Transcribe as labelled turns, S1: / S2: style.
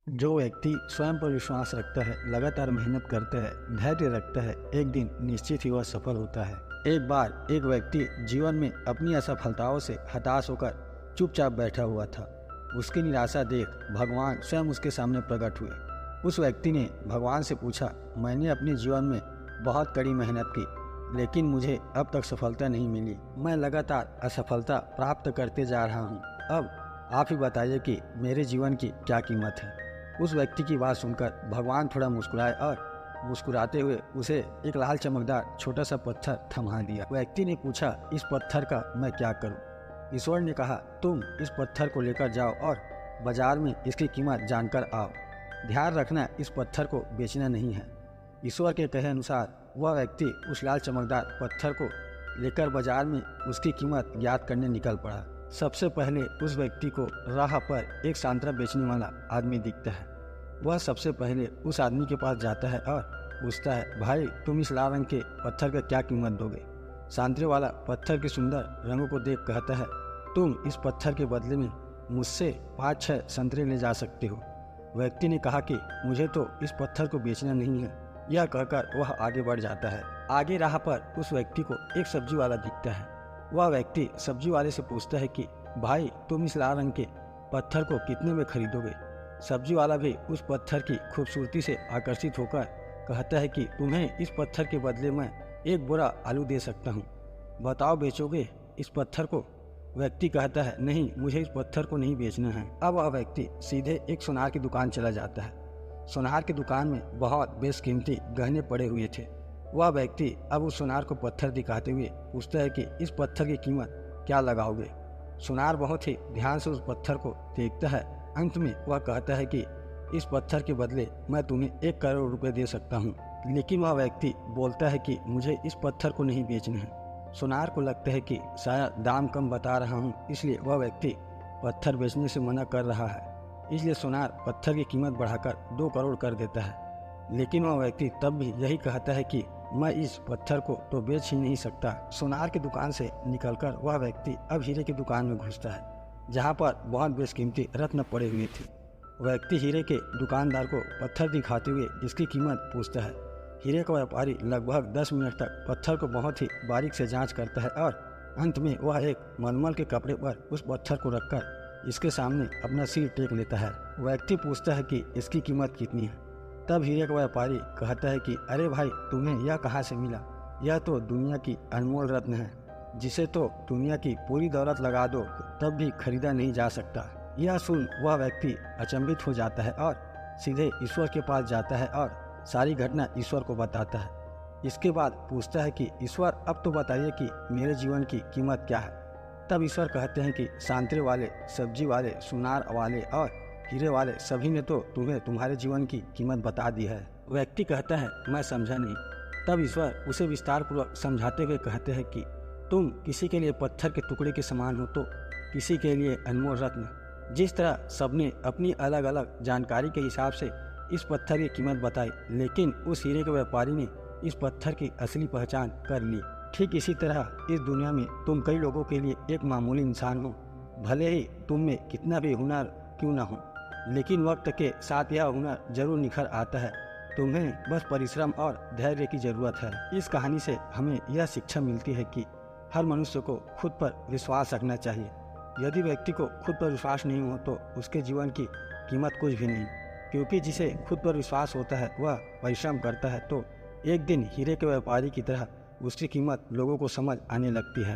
S1: जो व्यक्ति स्वयं पर विश्वास रखता है, लगातार मेहनत करता है, धैर्य रखता है, एक दिन निश्चित ही वह सफल होता है। एक बार एक व्यक्ति जीवन में अपनी असफलताओं से हताश होकर चुपचाप बैठा हुआ था। उसकी निराशा देख भगवान स्वयं उसके सामने प्रकट हुए। उस व्यक्ति ने भगवान से पूछा, मैंने अपने जीवन में बहुत कड़ी मेहनत की, लेकिन मुझे अब तक सफलता नहीं मिली। मैं लगातार असफलता प्राप्त करते जा रहा हूँ। अब आप ही बताइए कि मेरे जीवन की क्या कीमत है। उस व्यक्ति की बात सुनकर भगवान थोड़ा मुस्कुराए और मुस्कुराते हुए उसे एक लाल चमकदार छोटा सा पत्थर थमा दिया। व्यक्ति ने पूछा, इस पत्थर का मैं क्या करूं? ईश्वर ने कहा, तुम इस पत्थर को लेकर जाओ और बाजार में इसकी कीमत जानकर आओ। ध्यान रखना, इस पत्थर को बेचना नहीं है। ईश्वर के कहे अनुसार वह व्यक्ति उस लाल चमकदार पत्थर को लेकर बाजार में उसकी कीमत ज्ञात करने निकल पड़ा। सबसे पहले उस व्यक्ति को राह पर एक संतरा बेचने वाला आदमी दिखता है। वह सबसे पहले उस आदमी के पास जाता है और पूछता है, भाई तुम इस लाल रंग के पत्थर का क्या कीमत दोगे? संतरे वाला पत्थर के सुंदर रंगों को देख कहता है, तुम इस पत्थर के बदले में मुझसे 5-6 संतरे ले जा सकते हो। व्यक्ति ने कहा कि मुझे तो इस पत्थर को बेचना नहीं है। यह कहकर वह आगे बढ़ जाता है। आगे राह पर उस व्यक्ति को एक सब्जी वाला दिखता है। वह व्यक्ति सब्जी वाले से पूछता है कि भाई तुम इस लाल रंग के पत्थर को कितने में खरीदोगे? सब्जी वाला भी उस पत्थर की खूबसूरती से आकर्षित होकर कहता है कि तुम्हें इस पत्थर के बदले मैं एक बोरा आलू दे सकता हूँ, बताओ बेचोगे इस पत्थर को? व्यक्ति कहता है, नहीं, मुझे इस पत्थर को नहीं बेचना है। अब वह व्यक्ति सीधे एक सुनार की दुकान चला जाता है। सुनार की दुकान में बहुत बेशकीमती गहने पड़े हुए थे। वह व्यक्ति अब उस सुनार को पत्थर दिखाते हुए पूछता है कि इस पत्थर की कीमत क्या लगाओगे? सुनार बहुत ही ध्यान से उस पत्थर को देखता है। अंत में वह कहता है कि इस पत्थर के बदले मैं तुम्हें 1 करोड़ रुपए दे सकता हूँ। लेकिन वह व्यक्ति बोलता है कि मुझे इस पत्थर को नहीं बेचना है। सुनार को लगता है कि शायद दाम कम बता रहा हूँ, इसलिए वह व्यक्ति पत्थर बेचने से मना कर रहा है। इसलिए सुनार पत्थर की कीमत बढ़ाकर 2 करोड़ कर देता है। लेकिन वह व्यक्ति तब भी यही कहता है कि मैं इस पत्थर को तो बेच ही नहीं सकता। सुनार की दुकान से निकलकर वह व्यक्ति अब हीरे की दुकान में घुसता है, जहाँ पर बहुत बेशकीमती रत्न पड़े हुए थे। व्यक्ति हीरे के दुकानदार को पत्थर दिखाते हुए इसकी कीमत पूछता है। हीरे का व्यापारी लगभग 10 मिनट तक पत्थर को बहुत ही बारीक से जांच करता है और अंत में वह एक मलमल के कपड़े पर उस पत्थर को रखकर इसके सामने अपना सिर टेक लेता है। व्यक्ति पूछता है कि इसकी कीमत कितनी है? तब हीरे का व्यापारी कहता है कि अरे भाई, तुम्हें यह कहाँ से मिला? यह तो दुनिया की अनमोल रत्न है, जिसे तो दुनिया की पूरी दौलत लगा दो तब भी खरीदा नहीं जा सकता। यह सुन वह व्यक्ति अचंभित हो जाता है और सीधे ईश्वर के पास जाता है और सारी घटना ईश्वर को बताता है। इसके बाद पूछता है कि ईश्वर, अब तो बताइए कि मेरे जीवन की कीमत क्या है? तब ईश्वर कहते हैं कि संतरे वाले, सब्जी वाले, सुनार वाले और हीरे वाले सभी ने तो तुम्हें तुम्हारे जीवन की कीमत बता दी है। व्यक्ति कहता है, मैं समझा नहीं। तब ईश्वर उसे विस्तार पूर्वक समझाते हुए कहते हैं कि तुम किसी के लिए पत्थर के टुकड़े के समान हो तो किसी के लिए अनमोल रत्न। जिस तरह सबने अपनी अलग अलग जानकारी के हिसाब से इस पत्थर की कीमत बताई, लेकिन उस हीरे के व्यापारी ने इस पत्थर की असली पहचान कर ली। ठीक इसी तरह इस दुनिया में तुम कई लोगों के लिए एक मामूली इंसान हो, भले ही तुम में कितना भी हुनर क्यों ना हो, लेकिन वक्त के साथ यह हुनर जरूर निखर आता है। तुम्हें बस परिश्रम और धैर्य की जरूरत है। इस कहानी से हमें यह शिक्षा मिलती है कि हर मनुष्य को खुद पर विश्वास रखना चाहिए। यदि व्यक्ति को खुद पर विश्वास नहीं हो तो उसके जीवन की कीमत कुछ भी नहीं, क्योंकि जिसे खुद पर विश्वास होता है वह परिश्रम करता है तो एक दिन हीरे के व्यापारी की तरह उसकी कीमत लोगों को समझ आने लगती है।